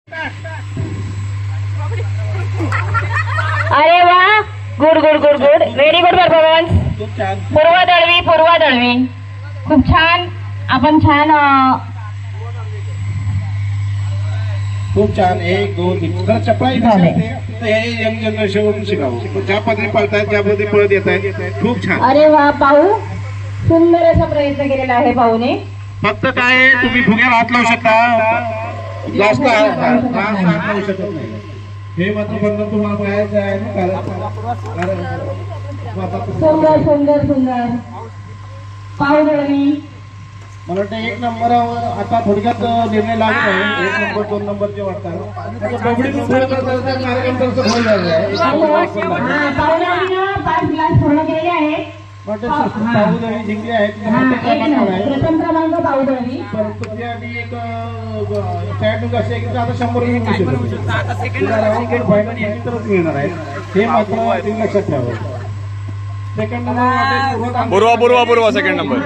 अरे वा, good good good good, very good performance. Purva Dalvi खूप छान. आपण छान खूप छान. 1 2 3 जर चपळाई नसेल तर हे यंग जनरेशन शिकावं. ज्या पद्धती पळतायत ज्या पद्धती पळत येत आहेत खूप छान. अरे वा पाहू, सुंदर असा प्रयत्न केलेला आहे पाहूने. फक्त काय तुम्ही फुग्याला हात लावू शकता, जास्त हात लावू शकत नाही. हे मात्र बंधन तुम्हाला पाहायचं आहे ना, सुंदर सुंदर सुंदर. पाहू दळवी मला वाटतं 1 नंबरावर आता थोडक्यात निर्णय लागत आहे. 1 नंबर 2 नंबरचे वाटतात. बबडी कार्यक्रम तसं होईल झालेला आहे. पाहुण्यानं 5 ग्लास पूर्ण केलेले आहे. पाहुदळी जिंकली आहेत. प्रथम क्रमांक पाहू दळवी. परंतु त्याआधी एक चॅटिंग अशी आहे की आता 100 मिळू शकतो. फायनल तरच मिळणार आहे. हे मात्र तुम्ही लक्षात ठेवा. सेकंड नंबर पूर्वा सेकंड नंबर.